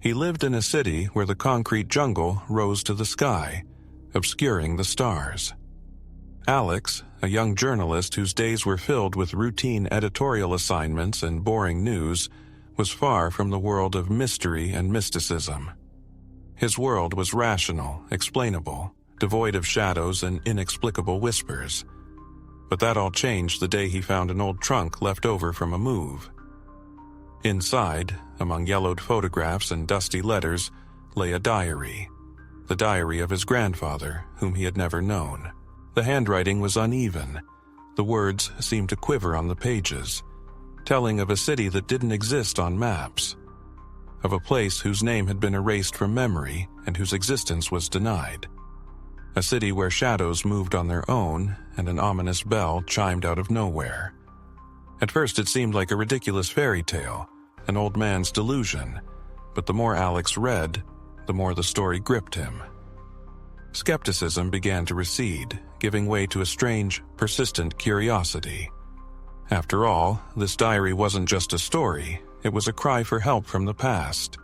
He lived in a city where the concrete jungle rose to the sky, obscuring the stars. Alex, a young journalist whose days were filled with routine editorial assignments and boring news, was far from the world of mystery and mysticism. His world was rational, explainable, devoid of shadows and inexplicable whispers. But that all changed the day he found an old trunk left over from a move. Inside, among yellowed photographs and dusty letters, lay a diary. The diary of his grandfather, whom he had never known. The handwriting was uneven. The words seemed to quiver on the pages, telling of a city that didn't exist on maps, of a place whose name had been erased from memory and whose existence was denied. A city where shadows moved on their own and an ominous bell chimed out of nowhere. At first it seemed like a ridiculous fairy tale, an old man's delusion, but the more Alex read, the more the story gripped him. Skepticism began to recede, giving way to a strange, persistent curiosity. After all, this diary wasn't just a story, it was a cry for help from the past.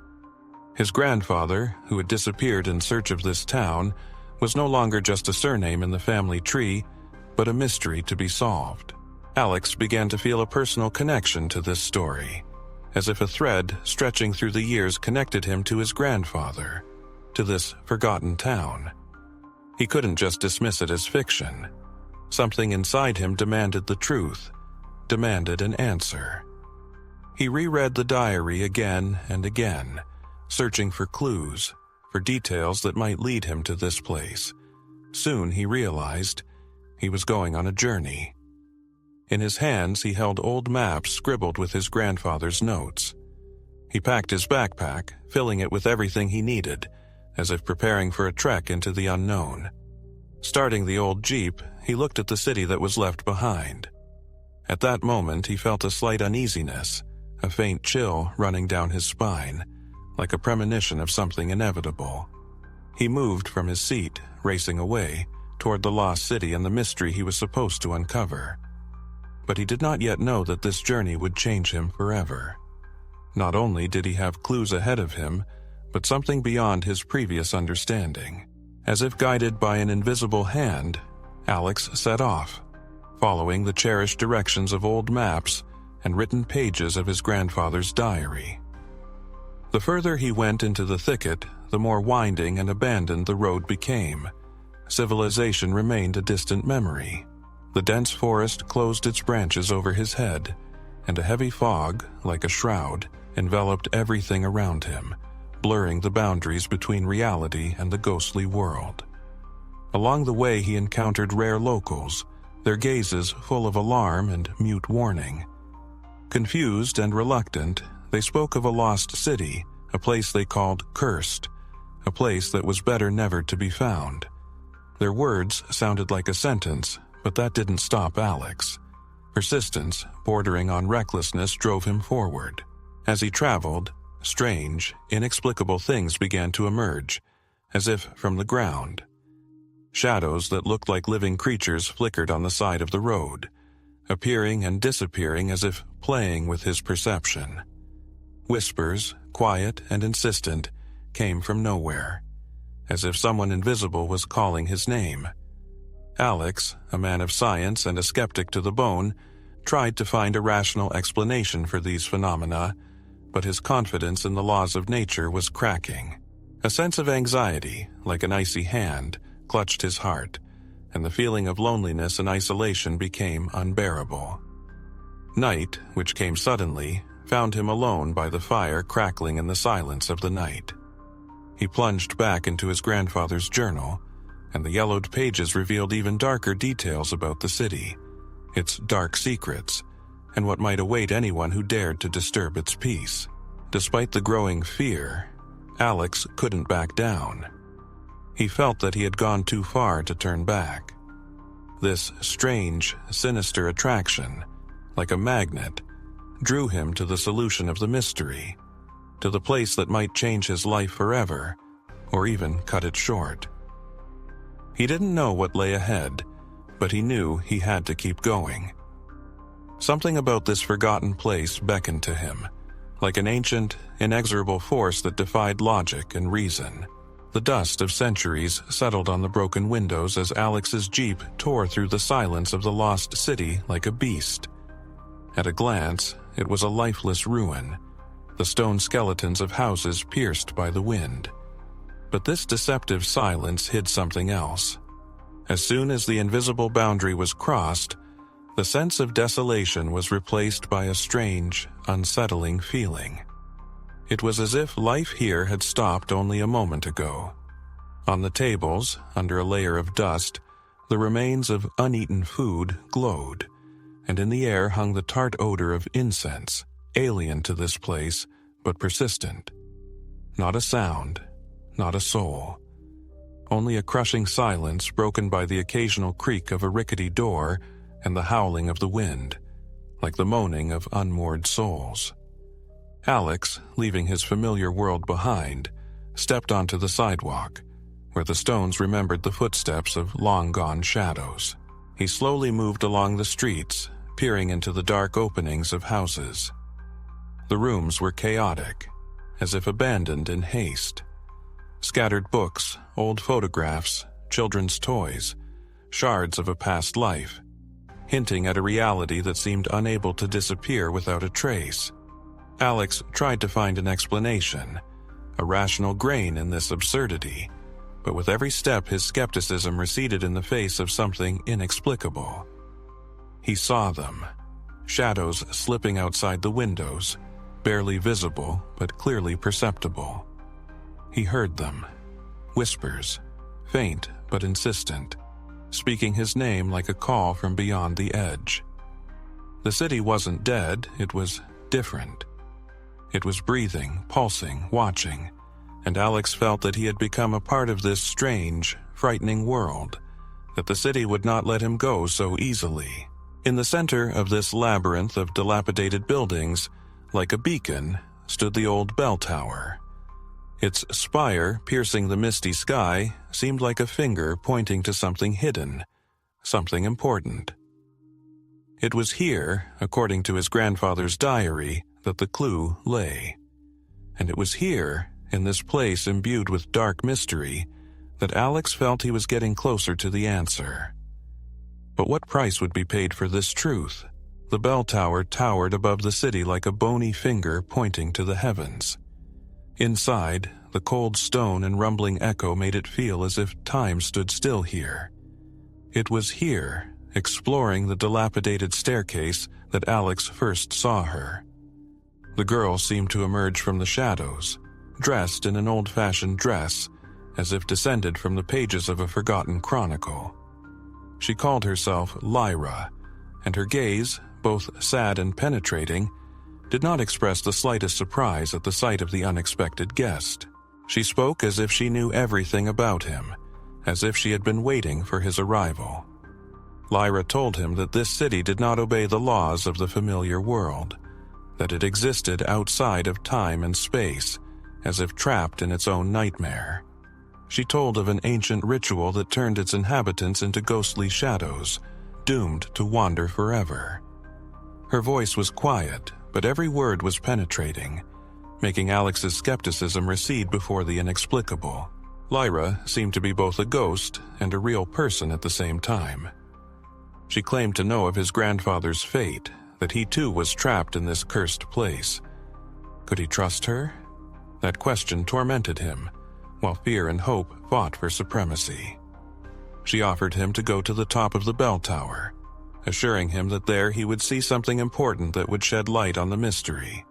His grandfather, who had disappeared in search of this town, was no longer just a surname in the family tree, but a mystery to be solved. Alex began to feel a personal connection to this story, as if a thread stretching through the years connected him to his grandfather, to this forgotten town. He couldn't just dismiss it as fiction. Something inside him demanded the truth, demanded an answer. He reread the diary again and again, searching for clues, for details that might lead him to this place. Soon he realized he was going on a journey. In his hands he held old maps scribbled with his grandfather's notes. He packed his backpack, filling it with everything he needed, as if preparing for a trek into the unknown. Starting the old jeep, he looked at the city that was left behind. At that moment he felt a slight uneasiness, a faint chill running down his spine, like a premonition of something inevitable. He moved from his seat, racing away, toward the lost city and the mystery he was supposed to uncover. But he did not yet know that this journey would change him forever. Not only did he have clues ahead of him, but something beyond his previous understanding. As if guided by an invisible hand, Alex set off, following the cherished directions of old maps and written pages of his grandfather's diary. The further he went into the thicket, the more winding and abandoned the road became. Civilization remained a distant memory. The dense forest closed its branches over his head, and a heavy fog, like a shroud, enveloped everything around him, blurring the boundaries between reality and the ghostly world. Along the way he encountered rare locals, their gazes full of alarm and mute warning. Confused and reluctant, they spoke of a lost city, a place they called cursed, a place that was better never to be found. Their words sounded like a sentence, but that didn't stop Alex. Persistence, bordering on recklessness, drove him forward. As he traveled, strange, inexplicable things began to emerge, as if from the ground. Shadows that looked like living creatures flickered on the side of the road, appearing and disappearing as if playing with his perception. Whispers, quiet and insistent, came from nowhere, as if someone invisible was calling his name. Alex, a man of science and a skeptic to the bone, tried to find a rational explanation for these phenomena, but his confidence in the laws of nature was cracking. A sense of anxiety, like an icy hand, clutched his heart, and the feeling of loneliness and isolation became unbearable. Night, which came suddenly, found him alone by the fire crackling in the silence of the night. He plunged back into his grandfather's journal, and the yellowed pages revealed even darker details about the city, its dark secrets, and what might await anyone who dared to disturb its peace. Despite the growing fear, Alex couldn't back down. He felt that he had gone too far to turn back. This strange, sinister attraction, like a magnet, drew him to the solution of the mystery, to the place that might change his life forever, or even cut it short. He didn't know what lay ahead, but he knew he had to keep going. Something about this forgotten place beckoned to him, like an ancient, inexorable force that defied logic and reason. The dust of centuries settled on the broken windows as Alex's jeep tore through the silence of the lost city like a beast. At a glance, it was a lifeless ruin, the stone skeletons of houses pierced by the wind. But this deceptive silence hid something else. As soon as the invisible boundary was crossed, the sense of desolation was replaced by a strange, unsettling feeling. It was as if life here had stopped only a moment ago. On the tables, under a layer of dust, the remains of uneaten food glowed, and in the air hung the tart odor of incense, alien to this place, but persistent. Not a sound, not a soul. Only a crushing silence broken by the occasional creak of a rickety door and the howling of the wind, like the moaning of unmoored souls. Alex, leaving his familiar world behind, stepped onto the sidewalk, where the stones remembered the footsteps of long-gone shadows. He slowly moved along the streets, peering into the dark openings of houses. The rooms were chaotic, as if abandoned in haste. Scattered books, old photographs, children's toys, shards of a past life, hinting at a reality that seemed unable to disappear without a trace. Alex tried to find an explanation, a rational grain in this absurdity, but with every step his skepticism receded in the face of something inexplicable. He saw them, shadows slipping outside the windows, barely visible but clearly perceptible. He heard them, whispers, faint but insistent, speaking his name like a call from beyond the edge. The city wasn't dead, it was different. It was breathing, pulsing, watching, and Alex felt that he had become a part of this strange, frightening world, that the city would not let him go so easily. In the center of this labyrinth of dilapidated buildings, like a beacon, stood the old bell tower. Its spire, piercing the misty sky, seemed like a finger pointing to something hidden, something important. It was here, according to his grandfather's diary, that the clue lay. And it was here, in this place imbued with dark mystery, that Alex felt he was getting closer to the answer. But what price would be paid for this truth? The bell tower towered above the city like a bony finger pointing to the heavens. Inside, the cold stone and rumbling echo made it feel as if time stood still here. It was here, exploring the dilapidated staircase, that Alex first saw her. The girl seemed to emerge from the shadows, dressed in an old-fashioned dress, as if descended from the pages of a forgotten chronicle. She called herself Lyra, and her gaze, both sad and penetrating, did not express the slightest surprise at the sight of the unexpected guest. She spoke as if she knew everything about him, as if she had been waiting for his arrival. Lyra told him that this city did not obey the laws of the familiar world, that it existed outside of time and space, as if trapped in its own nightmare. She told of an ancient ritual that turned its inhabitants into ghostly shadows, doomed to wander forever. Her voice was quiet, but every word was penetrating, making Alex's skepticism recede before the inexplicable. Lyra seemed to be both a ghost and a real person at the same time. She claimed to know of his grandfather's fate, that he too was trapped in this cursed place. Could he trust her? That question tormented him, while fear and hope fought for supremacy. She offered him to go to the top of the bell tower, assuring him that there he would see something important that would shed light on the mystery.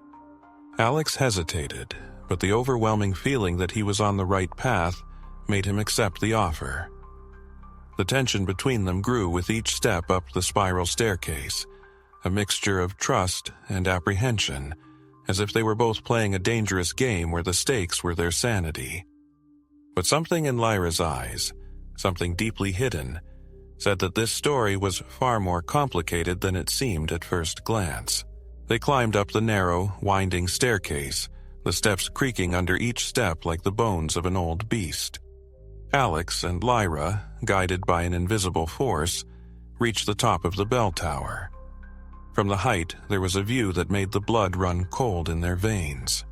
Alex hesitated, but the overwhelming feeling that he was on the right path made him accept the offer. The tension between them grew with each step up the spiral staircase, a mixture of trust and apprehension, as if they were both playing a dangerous game where the stakes were their sanity. But something in Lyra's eyes, something deeply hidden, said that this story was far more complicated than it seemed at first glance. They climbed up the narrow, winding staircase, the steps creaking under each step like the bones of an old beast. Alex and Lyra, guided by an invisible force, reached the top of the bell tower. From the height, there was a view that made the blood run cold in their veins.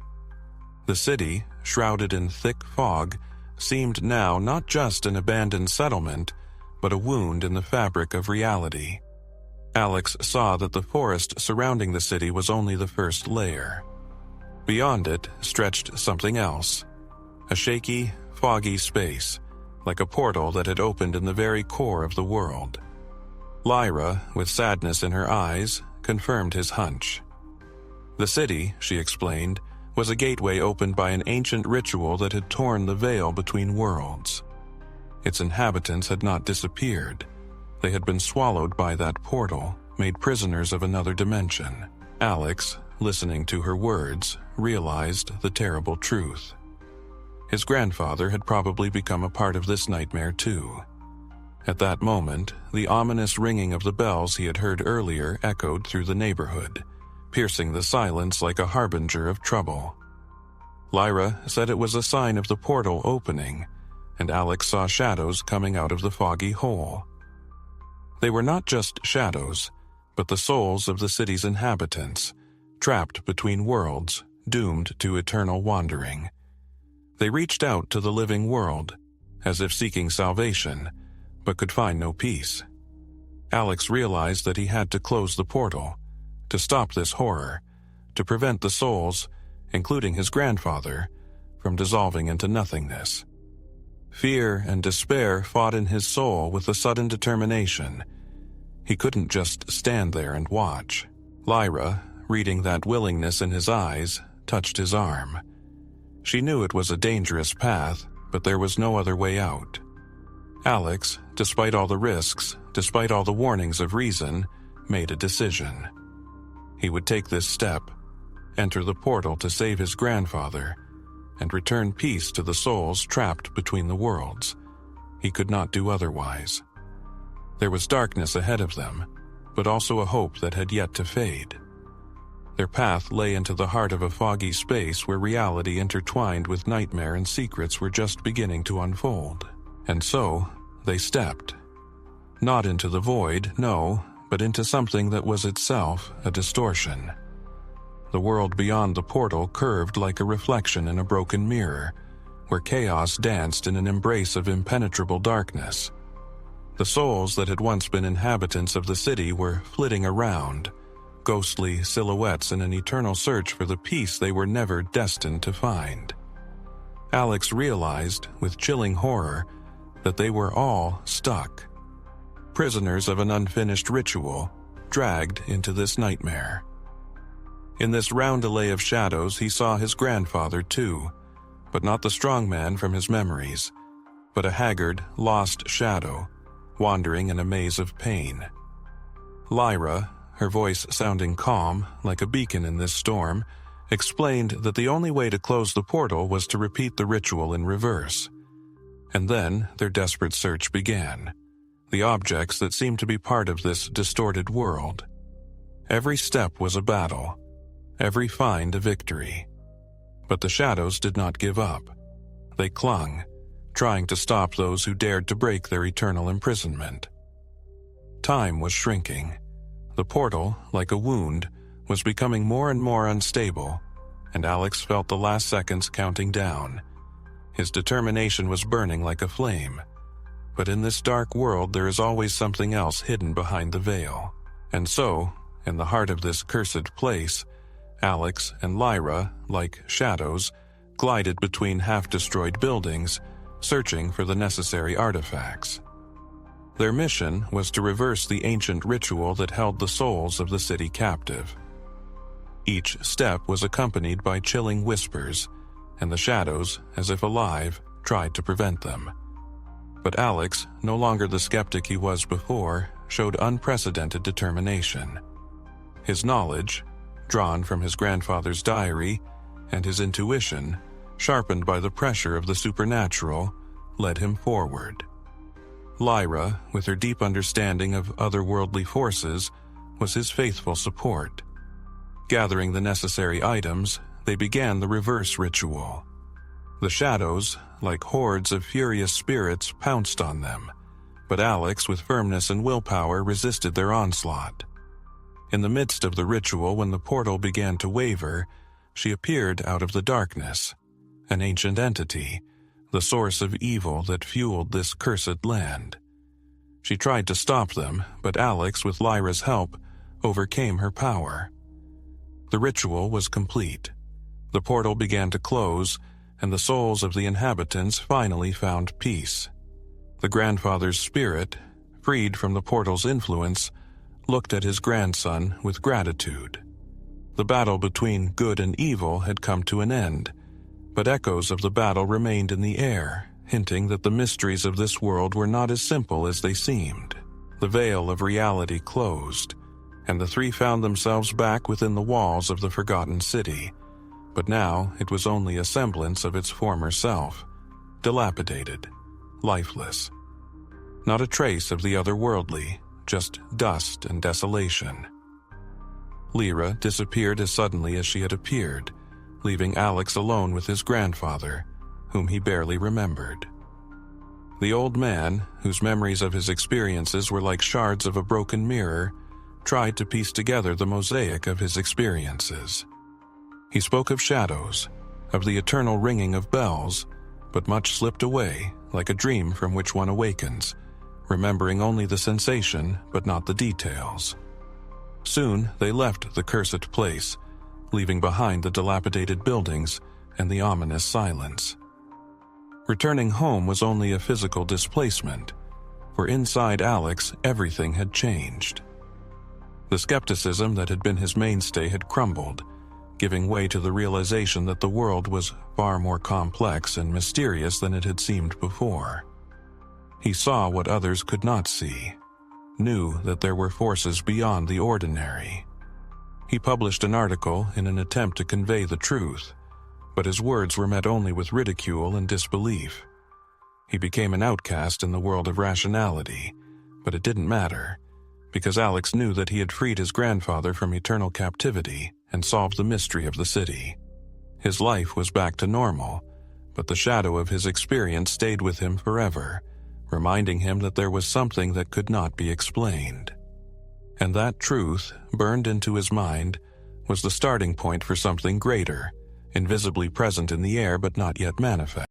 The city, shrouded in thick fog, seemed now not just an abandoned settlement, but a wound in the fabric of reality. Alex saw that the forest surrounding the city was only the first layer. Beyond it stretched something else, a shaky, foggy space, like a portal that had opened in the very core of the world. Lyra, with sadness in her eyes, confirmed his hunch. The city, she explained, was a gateway opened by an ancient ritual that had torn the veil between worlds. Its inhabitants had not disappeared. They had been swallowed by that portal, made prisoners of another dimension. Alex, listening to her words, realized the terrible truth. His grandfather had probably become a part of this nightmare too. At that moment, the ominous ringing of the bells he had heard earlier echoed through the neighborhood, piercing the silence like a harbinger of trouble. Lyra said it was a sign of the portal opening, and Alex saw shadows coming out of the foggy hole. They were not just shadows, but the souls of the city's inhabitants, trapped between worlds, doomed to eternal wandering. They reached out to the living world, as if seeking salvation, but could find no peace. Alex realized that he had to close the portal, to stop this horror, to prevent the souls, including his grandfather, from dissolving into nothingness. Fear and despair fought in his soul with a sudden determination. He couldn't just stand there and watch. Lyra, reading that willingness in his eyes, touched his arm. She knew it was a dangerous path, but there was no other way out. Alex, despite all the risks, despite all the warnings of reason, made a decision. He would take this step, enter the portal to save his grandfather, and return peace to the souls trapped between the worlds. He could not do otherwise. There was darkness ahead of them, but also a hope that had yet to fade. Their path lay into the heart of a foggy space where reality intertwined with nightmare and secrets were just beginning to unfold. And so, they stepped. Not into the void, no, but into something that was itself a distortion. The world beyond the portal curved like a reflection in a broken mirror, where chaos danced in an embrace of impenetrable darkness. The souls that had once been inhabitants of the city were flitting around, ghostly silhouettes in an eternal search for the peace they were never destined to find. Alex realized, with chilling horror, that they were all stuck, prisoners of an unfinished ritual, dragged into this nightmare. In this roundelay of shadows he saw his grandfather too, but not the strong man from his memories, but a haggard, lost shadow, wandering in a maze of pain. Lyra, her voice sounding calm, like a beacon in this storm, explained that the only way to close the portal was to repeat the ritual in reverse. And then their desperate search began. The objects that seemed to be part of this distorted world. Every step was a battle, every find a victory. But the shadows did not give up. They clung, trying to stop those who dared to break their eternal imprisonment. Time was shrinking. The portal, like a wound, was becoming more and more unstable, and Alex felt the last seconds counting down. His determination was burning like a flame. But in this dark world there is always something else hidden behind the veil. And so, in the heart of this cursed place, Alex and Lyra, like shadows, glided between half-destroyed buildings, searching for the necessary artifacts. Their mission was to reverse the ancient ritual that held the souls of the city captive. Each step was accompanied by chilling whispers, and the shadows, as if alive, tried to prevent them. But Alex, no longer the skeptic he was before, showed unprecedented determination. His knowledge, drawn from his grandfather's diary, and his intuition, sharpened by the pressure of the supernatural, led him forward. Lyra, with her deep understanding of otherworldly forces, was his faithful support. Gathering the necessary items, they began the reverse ritual. The shadows, like hordes of furious spirits, pounced on them, but Alex, with firmness and willpower, resisted their onslaught. In the midst of the ritual, when the portal began to waver, she appeared out of the darkness, an ancient entity, the source of evil that fueled this cursed land. She tried to stop them, but Alex, with Lyra's help, overcame her power. The ritual was complete. The portal began to close, and the souls of the inhabitants finally found peace. The grandfather's spirit, freed from the portal's influence, looked at his grandson with gratitude. The battle between good and evil had come to an end, but echoes of the battle remained in the air, hinting that the mysteries of this world were not as simple as they seemed. The veil of reality closed, and the three found themselves back within the walls of the forgotten city. But now it was only a semblance of its former self, dilapidated, lifeless. Not a trace of the otherworldly, just dust and desolation. Lyra disappeared as suddenly as she had appeared, leaving Alex alone with his grandfather, whom he barely remembered. The old man, whose memories of his experiences were like shards of a broken mirror, tried to piece together the mosaic of his experiences. He spoke of shadows, of the eternal ringing of bells, but much slipped away, like a dream from which one awakens, remembering only the sensation but not the details. Soon they left the cursed place, leaving behind the dilapidated buildings and the ominous silence. Returning home was only a physical displacement, for inside Alex everything had changed. The skepticism that had been his mainstay had crumbled, giving way to the realization that the world was far more complex and mysterious than it had seemed before. He saw what others could not see, knew that there were forces beyond the ordinary. He published an article in an attempt to convey the truth, but his words were met only with ridicule and disbelief. He became an outcast in the world of rationality, but it didn't matter, because Alex knew that he had freed his grandfather from eternal captivity and solved the mystery of the city. His life was back to normal, but the shadow of his experience stayed with him forever, reminding him that there was something that could not be explained. And that truth, burned into his mind, was the starting point for something greater, invisibly present in the air but not yet manifest.